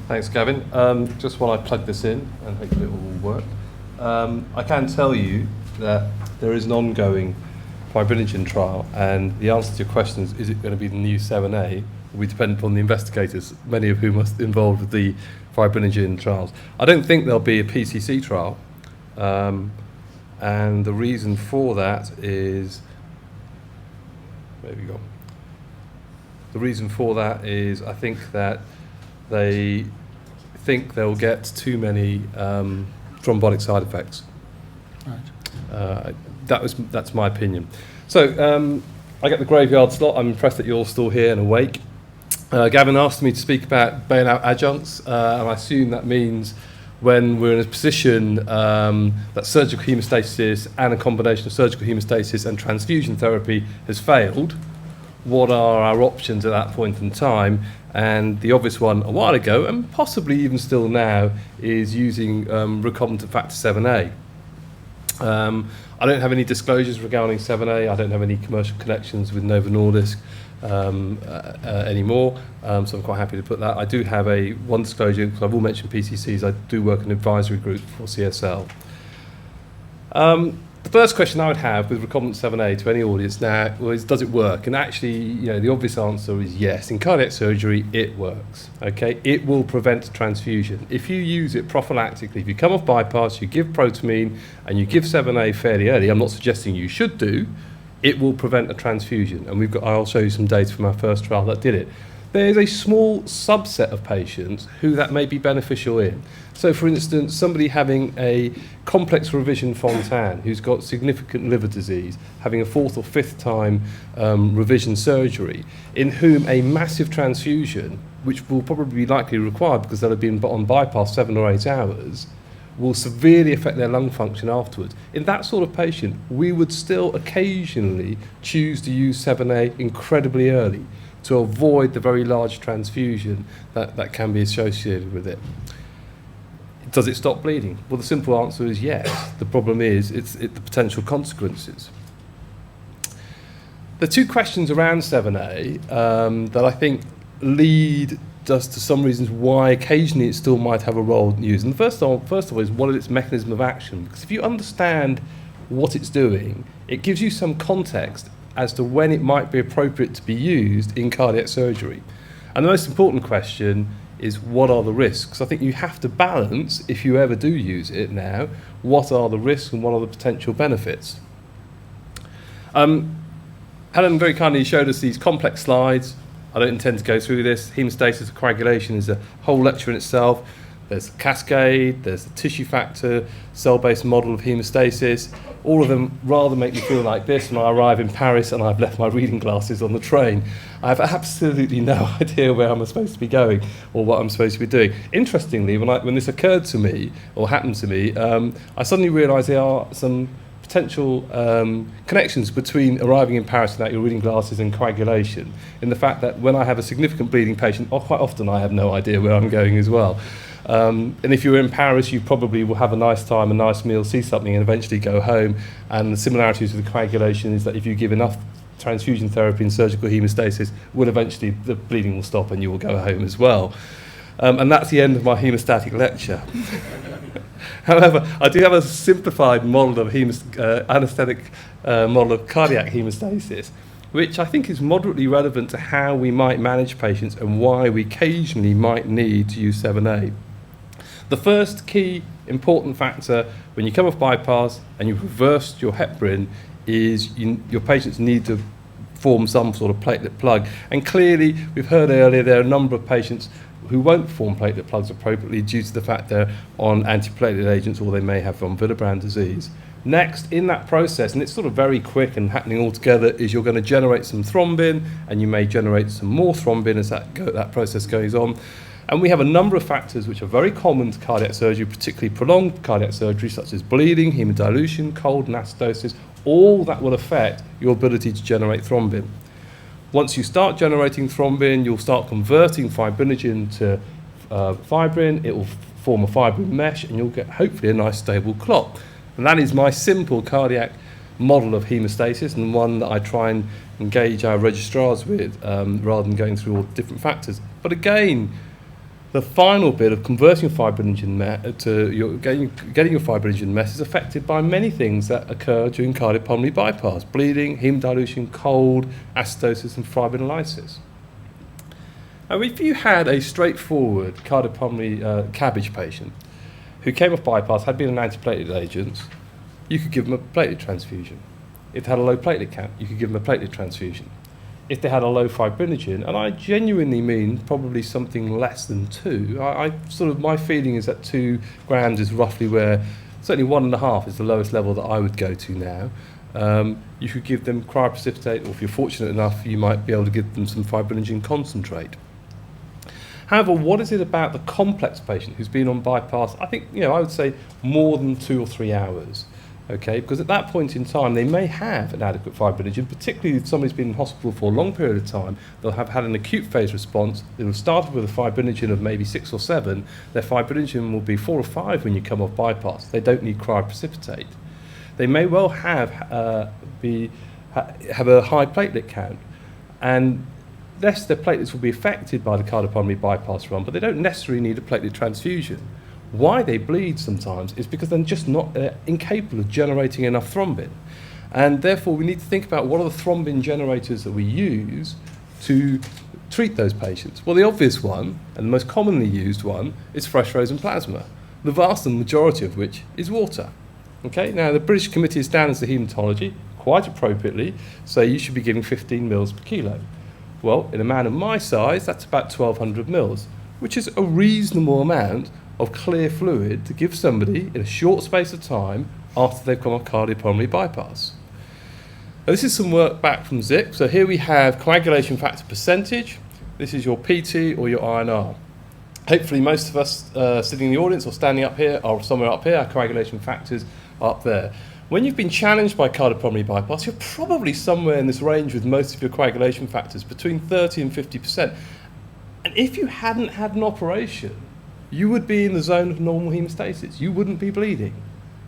Thanks, Gavin. Just while I plug this in, and hopefully it will work, I can tell you that there is an ongoing fibrinogen trial, and the answer to your question is it going to be the new 7A, will be dependent upon the investigators, many of whom are involved with the fibrinogen trials. I don't think there'll be a PCC trial, and the reason for that is, where have you gone? The reason for that is I think that they think they'll get too many thrombotic side effects. Right. That's my opinion. So I get the graveyard slot. I'm impressed that you're all still here and awake. Gavin asked me to speak about bailout adjuncts, and I assume that means when we're in a position that surgical hemostasis and a combination of surgical hemostasis and transfusion therapy has failed, what are our options at that point in time? And the obvious one a while ago, and possibly even still now, is using recombinant factor VIIa. I don't have any disclosures regarding 7A. I don't have any commercial connections with Novo Nordisk anymore, so I'm quite happy to put that. I do have one disclosure, because I will mention PCCs. I do work in an advisory group for CSL. The first question I would have with recombinant 7A to any audience now is, does it work? And actually, the obvious answer is yes. In cardiac surgery, it works. Okay, it will prevent transfusion. If you use it prophylactically, if you come off bypass, you give protamine, and you give 7A fairly early, I'm not suggesting you should do, it will prevent a transfusion. And I'll show you some data from our first trial that did it. There's a small subset of patients who that may be beneficial in. So, for instance, somebody having a complex revision Fontan who's got significant liver disease, having a fourth or fifth time revision surgery, in whom a massive transfusion, which will probably be likely required because they'll have been on bypass 7 or 8 hours, will severely affect their lung function afterwards. In that sort of patient, we would still occasionally choose to use 7A incredibly early to avoid the very large transfusion that can be associated with it. Does it stop bleeding? Well, the simple answer is yes. The problem is the potential consequences. The two questions around 7A that I think lead us to some reasons why occasionally it still might have a role in use. And the first of all is, what is its mechanism of action? Because if you understand what it's doing, it gives you some context as to when it might be appropriate to be used in cardiac surgery. And the most important question is, what are the risks? I think you have to balance, if you ever do use it now, what are the risks and what are the potential benefits? Helen very kindly showed us these complex slides. I don't intend to go through this. Hemostasis and coagulation is a whole lecture in itself. There's the cascade, there's the tissue factor, cell-based model of hemostasis. All of them rather make me feel like this when I arrive in Paris and I've left my reading glasses on the train. I have absolutely no idea where I'm supposed to be going or what I'm supposed to be doing. Interestingly, when this occurred to me, or happened to me, I suddenly realised there are some potential connections between arriving in Paris without your reading glasses and coagulation, in the fact that when I have a significant bleeding patient, quite often I have no idea where I'm going as well. And if you're in Paris, you probably will have a nice time, a nice meal, see something, and eventually go home. And the similarities with the coagulation is that if you give enough transfusion therapy and surgical hemostasis, eventually the bleeding will stop and you will go home as well. And that's the end of my hemostatic lecture. However, I do have a simplified model of anaesthetic model of cardiac hemostasis, which I think is moderately relevant to how we might manage patients and why we occasionally might need to use 7A. The first key important factor when you come off bypass and you've reversed your heparin is your patients need to form some sort of platelet plug. And clearly, we've heard earlier, there are a number of patients who won't form platelet plugs appropriately due to the fact they're on antiplatelet agents or they may have von Willebrand disease. Next, in that process, and it's sort of very quick and happening all together, is you're going to generate some thrombin, and you may generate some more thrombin as that process goes on. And we have a number of factors which are very common to cardiac surgery, particularly prolonged cardiac surgery, such as bleeding, hemodilution, cold, and acidosis, all that will affect your ability to generate thrombin. Once you start generating thrombin, you'll start converting fibrinogen to fibrin. It will form a fibrin mesh, and you'll get hopefully a nice stable clot. And that is my simple cardiac model of hemostasis, and one that I try and engage our registrars with rather than going through all different factors. But again, The final bit of converting fibrinogen to getting your fibrinogen mess is affected by many things that occur during cardiopulmonary bypass: bleeding, heme dilution, cold, acidosis, and fibrinolysis. Now, if you had a straightforward cardiopulmonary cabbage patient who came off bypass, had been on antiplatelet agents, you could give them a platelet transfusion. If they had a low platelet count, you could give them a platelet transfusion. If they had a low fibrinogen, and I genuinely mean probably something less than 2, my feeling is that 2 grams is roughly where, certainly 1.5 is the lowest level that I would go to now. You could give them cryoprecipitate, or if you're fortunate enough, you might be able to give them some fibrinogen concentrate. However, what is it about the complex patient who's been on bypass, I think, I would say more than 2 or 3 hours? Okay, because at that point in time, they may have an adequate fibrinogen, particularly if somebody's been in hospital for a long period of time. They'll have had an acute phase response. They will have started with a fibrinogen of maybe 6 or 7. Their fibrinogen will be 4 or 5 when you come off bypass. They don't need cryoprecipitate. They may well have a high platelet count, and yes, their platelets will be affected by the cardiopulmonary bypass run, but they don't necessarily need a platelet transfusion. Why they bleed sometimes is because they're just not incapable of generating enough thrombin. And therefore, we need to think about what are the thrombin generators that we use to treat those patients. Well, the obvious one, and the most commonly used one, is fresh frozen plasma, the vast majority of which is water. Okay, now the British Committee of Standards of Haematology, quite appropriately, say you should be giving 15 mils per kilo. Well, in a man of my size, that's about 1,200 mils, which is a reasonable amount of clear fluid to give somebody in a short space of time after they've come off cardiopulmonary bypass. Now, this is some work back from ZIP. So here we have coagulation factor percentage. This is your PT or your INR. Hopefully most of us sitting in the audience or standing up here or somewhere up here, our coagulation factors are up there. When you've been challenged by cardiopulmonary bypass, you're probably somewhere in this range with most of your coagulation factors, between 30 and 50%. And if you hadn't had an operation, you would be in the zone of normal hemostasis. You wouldn't be bleeding.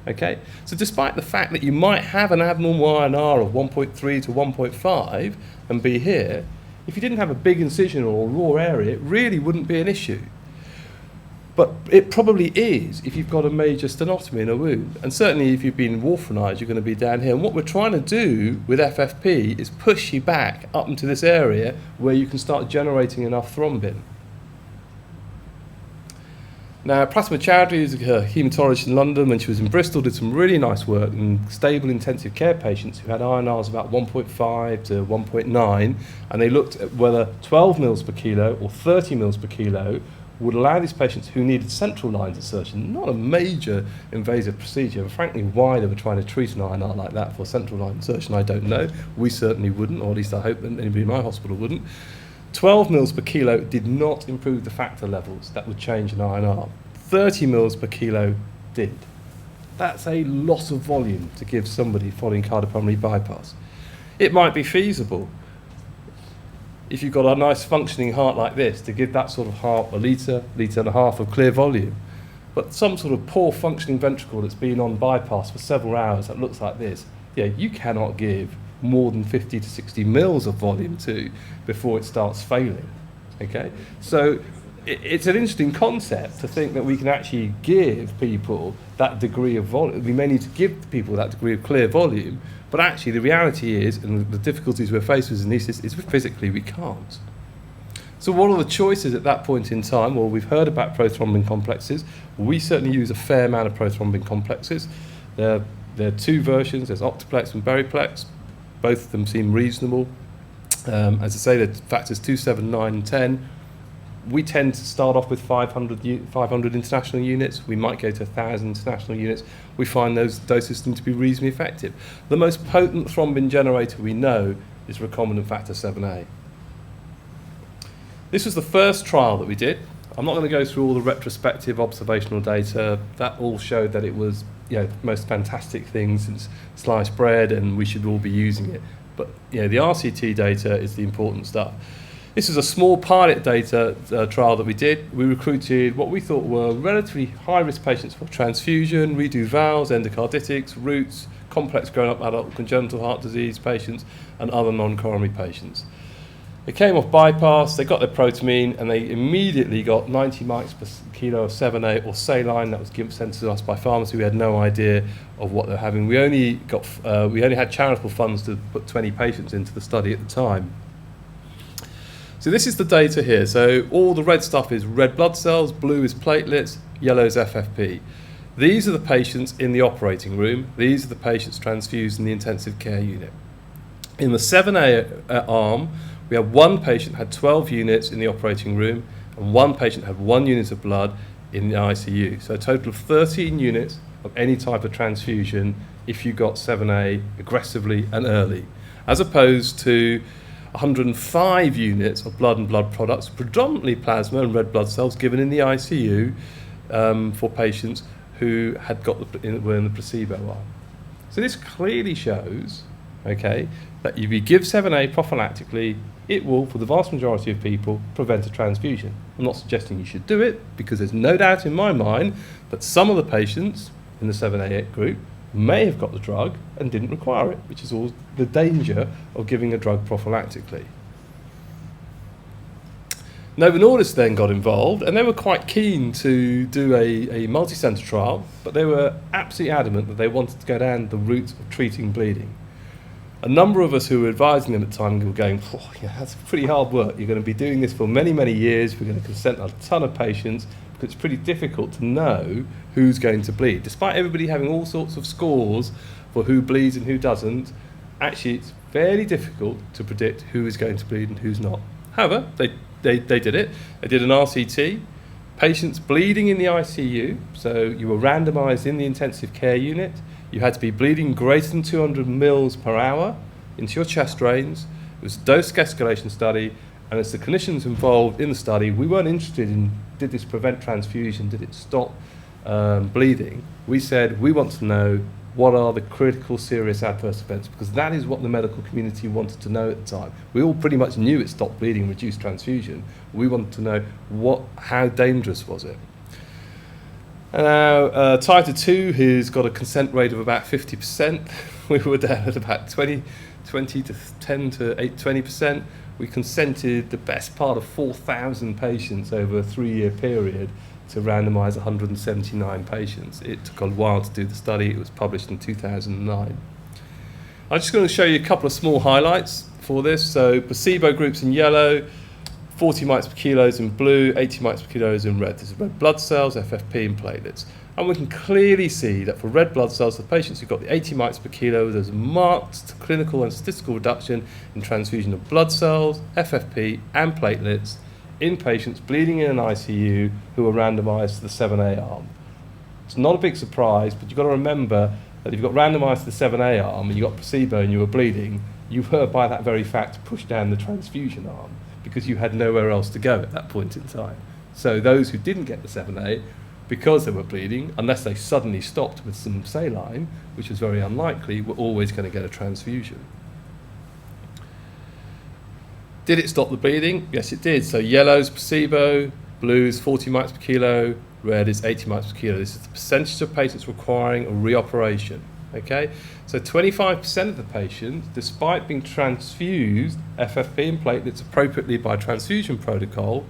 Okay? So despite the fact that you might have an abnormal INR of 1.3 to 1.5 and be here, if you didn't have a big incision or a raw area, it really wouldn't be an issue. But it probably is if you've got a major stenotomy in a wound. And certainly if you've been warfarinized, you're going to be down here. And what we're trying to do with FFP is push you back up into this area where you can start generating enough thrombin. Now, Pratima Chowdhury is a haematologist in London. When she was in Bristol, did some really nice work in stable intensive care patients who had INRs about 1.5 to 1.9, and they looked at whether 12 mils per kilo or 30 mils per kilo would allow these patients who needed central lines insertion, not a major invasive procedure, and frankly, why they were trying to treat an INR like that for central line insertion, I don't know. We certainly wouldn't, or at least I hope that anybody in my hospital wouldn't. 12 mils per kilo did not improve the factor levels that would change an INR. 30 mils per kilo did. That's a lot of volume to give somebody following cardiopulmonary bypass. It might be feasible, if you've got a nice functioning heart like this, to give that sort of half a litre and a half of clear volume. But some sort of poor functioning ventricle that's been on bypass for several hours that looks like this, you cannot give more than 50 to 60 mils of volume to before it starts failing. Okay, so it's an interesting concept to think that we can actually give people that degree of volume. We may need to give people that degree of clear volume, but actually the reality is, and the difficulties we're faced with in anaesthesia, is physically we can't. So what are the choices at that point in time? Well, we've heard about prothrombin complexes. We certainly use a fair amount of prothrombin complexes. There are 2 versions, there's Octaplex and Beriplex. Both of them seem reasonable. As I say, they're factors 2, 7, 9, and 10. We tend to start off with 500 international units. We might go to 1,000 international units. We find those systems to be reasonably effective. The most potent thrombin generator we know is recombinant factor VIIa. This was the first trial that we did. I'm not going to go through all the retrospective observational data. That all showed that it was the most fantastic thing since sliced bread, and we should all be using it. But the RCT data is the important stuff. This is a small pilot data trial that we did. We recruited what we thought were relatively high-risk patients for transfusion, redo valves, endocarditis, roots, complex grown-up adult congenital heart disease patients, and other non-coronary patients. They came off bypass, they got their protamine, and they immediately got 90 mics per kilo of 7A or saline that was sent to us by pharmacy. We had no idea of what they're having. We only had charitable funds to put 20 patients into the study at the time. So this is the data here. So all the red stuff is red blood cells, blue is platelets, yellow is FFP. These are the patients in the operating room. These are the patients transfused in the intensive care unit. In the 7A arm, we had one patient had 12 units in the operating room and one patient had 1 unit of blood in the ICU. So a total of 13 units of any type of transfusion if you got 7A aggressively and early, as opposed to 105 units of blood and blood products, predominantly plasma and red blood cells, given in the ICU for patients who were in the placebo arm. So this clearly shows, okay, that if you give 7A prophylactically, it will, for the vast majority of people, prevent a transfusion. I'm not suggesting you should do it, because there's no doubt in my mind that some of the patients in the 7A group may have got the drug and didn't require it, which is all the danger of giving a drug prophylactically. Novo Nordisk then got involved, and they were quite keen to do a multi-centre trial, but they were absolutely adamant that they wanted to go down the route of treating bleeding. A number of us who were advising them at the time were going, oh, yeah, that's pretty hard work. You're going to be doing this for many, many years. We're going to consent a ton of patients, because it's pretty difficult to know who's going to bleed. Despite everybody having all sorts of scores for who bleeds and who doesn't, actually it's fairly difficult to predict who is going to bleed and who's not. However, they did it. They did an RCT. Patients bleeding in the ICU, so you were randomised in the intensive care unit. You had to be bleeding greater than 200 mils per hour into your chest drains. It was a dose escalation study, and as the clinicians involved in the study, we weren't interested in, did this prevent transfusion, did it stop bleeding? We said, we want to know what are the critical serious adverse events, because that is what the medical community wanted to know at the time. We all pretty much knew it stopped bleeding and reduced transfusion. We wanted to know how dangerous was it. And now Titer 2 has got a consent rate of about 50%. We were down at about 20 to 10 to 20%. We consented the best part of 4,000 patients over a 3-year period to randomise 179 patients. It took a while to do the study. It was published in 2009. I'm just going to show you a couple of small highlights for this. So placebo groups in yellow, 40 mics per kilos in blue, 80 mics per kilos in red. This is red blood cells, FFP and platelets. And we can clearly see that for red blood cells, the patients who got the 80 mics per kilo, there's a marked clinical and statistical reduction in transfusion of blood cells, FFP and platelets in patients bleeding in an ICU who were randomised to the 7A arm. It's not a big surprise, but you've got to remember that if you got randomised to the 7A arm and you got placebo and you were bleeding, you were by that very fact pushed down the transfusion arm because you had nowhere else to go at that point in time. So those who didn't get the 7A, because they were bleeding, unless they suddenly stopped with some saline, which was very unlikely, were always going to get a transfusion. Did it stop the bleeding? Yes, it did. So yellow's placebo, blue's 40 mics per kilo, red is 80 mics per kilo. This is the percentage of patients requiring a reoperation. Okay, so 25% of the patients, despite being transfused FFP and platelets appropriately by transfusion protocol,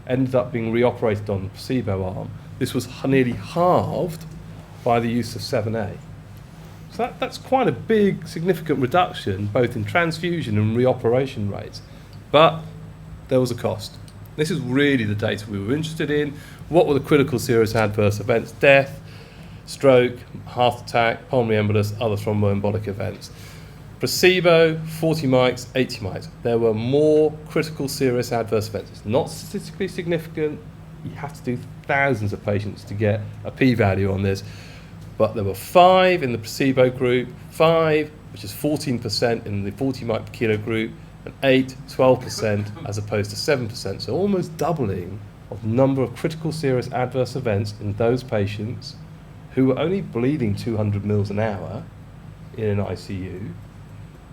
ended up being reoperated on the placebo arm. This was nearly halved by the use of 7A. So that's quite a big, significant reduction, both in transfusion and reoperation rates. But there was a cost. This is really the data we were interested in. What were the critical serious adverse events? Death, stroke, heart attack, pulmonary embolus, other thromboembolic events. Placebo, 40 mics, 80 mics. There were more critical serious adverse events. It's not statistically significant. You have to do thousands of patients to get a p-value on this. But there were 5 in the placebo group, 5, which is 14% in the 40 mic per kilo group, and 8, 12% as opposed to 7%. So almost doubling of the number of critical serious adverse events in those patients who were only bleeding 200 mils an hour in an ICU,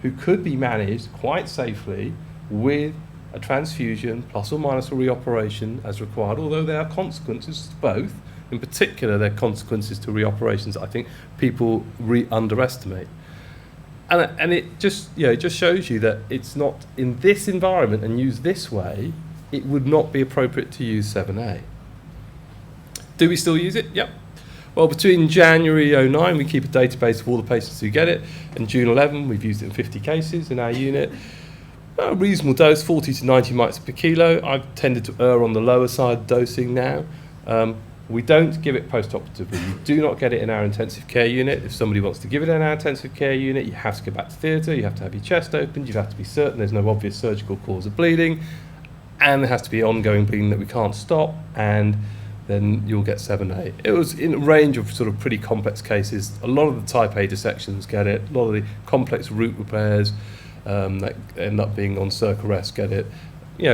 who could be managed quite safely with a transfusion plus or minus a reoperation as required, although there are consequences to both. In particular, there are consequences to reoperations that I think people underestimate. And it just it just shows you that it's not in this environment and used this way, it would not be appropriate to use 7A. Do we still use it? Yep. Well, between January 09, we keep a database of all the patients who get it, and June 11, we've used it in 50 cases in our unit. A reasonable dose, 40 to 90 mics per kilo. I've tended to err on the lower side of dosing now. We don't give it post-operatively. You do not get it in our intensive care unit. If somebody wants to give it in our intensive care unit, you have to go back to theatre, you have to have your chest opened, you have to be certain there's no obvious surgical cause of bleeding, and there has to be ongoing bleeding that we can't stop, and then you'll get 7A. It was in a range of sort of pretty complex cases. A lot of the type A dissections get it, a lot of the complex root repairs that end up being on circ arrest get it.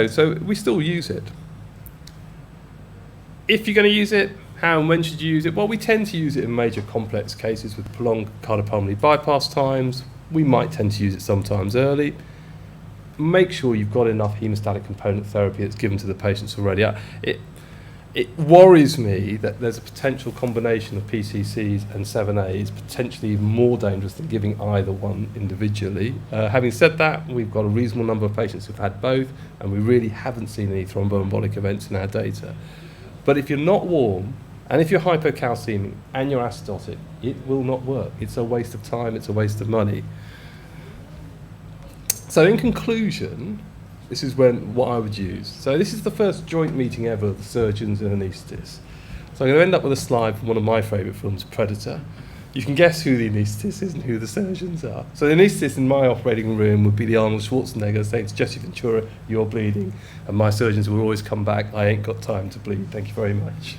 So we still use it. If you're going to use it, how and when should you use it? Well, we tend to use it in major complex cases with prolonged cardiopulmonary bypass times. We might tend to use it sometimes early. Make sure you've got enough haemostatic component therapy that's given to the patients already. It worries me that there's a potential combination of PCCs and 7A is potentially more dangerous than giving either one individually. Having said that, we've got a reasonable number of patients who've had both, and we really haven't seen any thromboembolic events in our data. But if you're not warm, and if you're hypocalcemic and you're acidotic, it will not work. It's a waste of time, it's a waste of money. So in conclusion, this is what I would use. So this is the first joint meeting ever of the surgeons and anaesthetists. So I'm going to end up with a slide from one of my favourite films, Predator. You can guess who the anaesthetist is and who the surgeons are. So the anaesthetist in my operating room would be the Arnold Schwarzenegger saying to Jesse Ventura, "You're bleeding." And my surgeons will always come back, "I ain't got time to bleed. Thank you very much."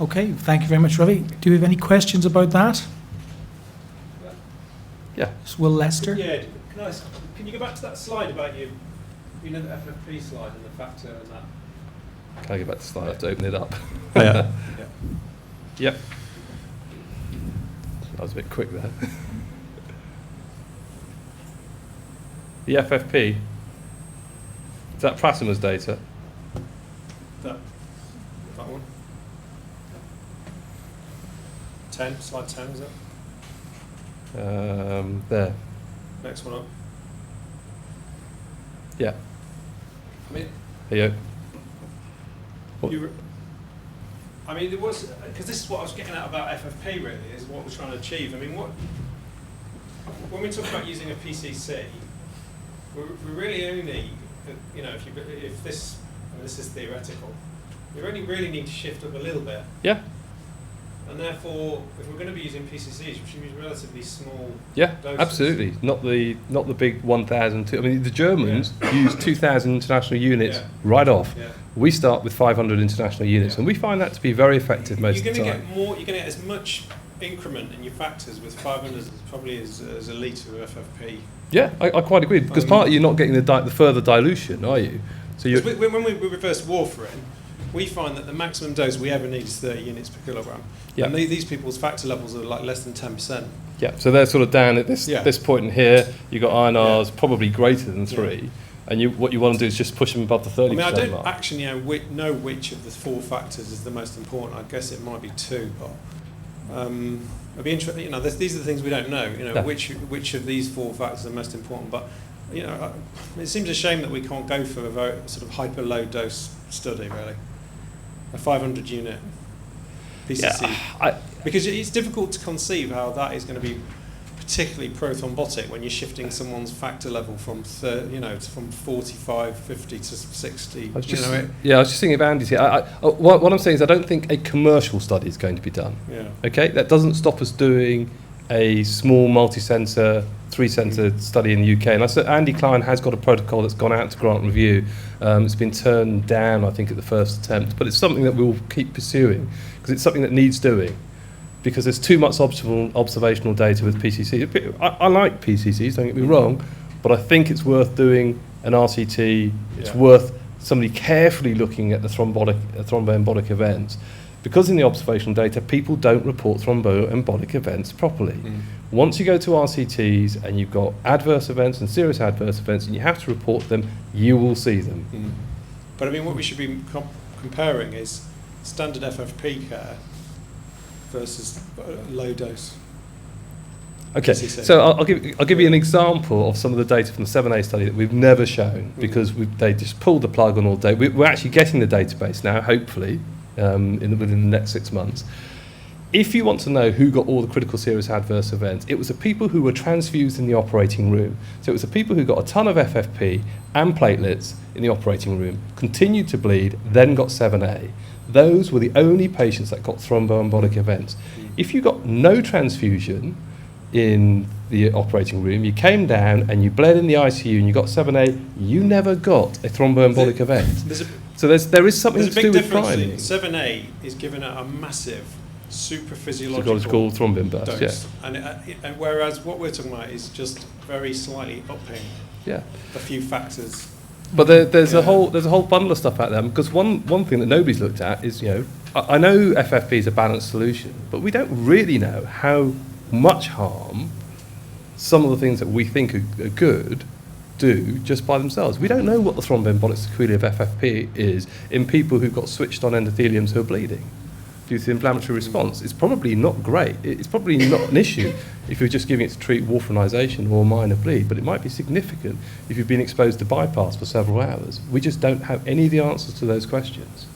Okay, thank you very much, Ravi. Do you have any questions about that? Yeah. Will Lester? Yeah, can you go back to that slide about the FFP slide and the factor and that? Can I go back to the slide? I have to open it up. Yeah. Yep. That was a bit quick there. The FFP, is that Prasima's data? That one? 10, slide 10, is it? There. Next one up. Yeah. I mean, Here you go. it was, because this is what I was getting at about FFP really, is what we're trying to achieve. I mean, when we talk about using a PCC, we really only, if this, and this is theoretical, we only really need to shift up a little bit. Yeah. And therefore, if we're going to be using PCCs, we should use relatively small doses. Absolutely. Not the big 1,000. I mean, the Germans use 2,000 international units right off. Yeah. We start with 500 international units, and we find that to be very effective most of the time. You're going to get as much increment in your factors with 500 as probably as a litre of FFP. Yeah, I quite agree, because partly you're not getting the further dilution, are you? So when we reverse warfarin, we find that the maximum dose we ever need is 30 units per kilogram. Yep. And these people's factor levels are like less than 10%. Yeah, so they're sort of down at this point in here. You've got INRs probably greater than 3, and what you want to do is just push them above the 30% mark. I don't actually know which of the 4 factors is the most important. I guess it might be 2, but I'd be interested. These are the things we don't know. Which of these 4 factors are most important. But it seems a shame that we can't go for a very sort of hyper low dose study, really. A 500 unit PCC, because it's difficult to conceive how that is going to be particularly prothrombotic when you're shifting someone's factor level from from 45, 50 to 60. I was just thinking of Andy's here. What I'm saying is I don't think a commercial study is going to be done. Yeah. Okay, that doesn't stop us doing a small multi-centre, 3-centre study in the UK. And I said Andy Klein has got a protocol that's gone out to grant review. It's been turned down, I think, at the first attempt, but it's something that we'll keep pursuing because it's something that needs doing. Because there's too much observational data with PCCs. I like PCCs, don't get me wrong, but I think it's worth doing an RCT. It's worth somebody carefully looking at the thromboembolic events. Because in the observational data, people don't report thromboembolic events properly. Once you go to RCTs and you've got adverse events and serious adverse events and you have to report them, you will see them. But I mean, what we should be comparing is standard FFP care versus low dose. Okay, PCC. so I'll give you an example of some of the data from the 7A study that we've never shown because they just pulled the plug on all day. We're actually getting the database now, hopefully, within the next 6 months. If you want to know who got all the critical serious adverse events, it was the people who were transfused in the operating room. So it was the people who got a ton of FFP and platelets in the operating room, continued to bleed, then got 7A. Those were the only patients that got thromboembolic events. If you got no transfusion in the operating room, you came down and you bled in the ICU and you got 7A, you never got a thromboembolic event. So there is something to do with priming. 7A is given at a massive supraphysiological Psychological thrombin burst, dose. yeah. And whereas what we're talking about is just very slightly upping Yeah. a few factors. But there's a whole bundle of stuff out there, because one thing that nobody's looked at is, I know FFP is a balanced solution, but we don't really know how much harm some of the things that we think are good do just by themselves. We don't know what the thromboembolic sequelae of FFP is in people who've got switched on endotheliums who are bleeding due to the inflammatory response. It's probably not great. It's probably not an issue if you're just giving it to treat warfarinization or minor bleed, but it might be significant if you've been exposed to bypass for several hours. We just don't have any of the answers to those questions.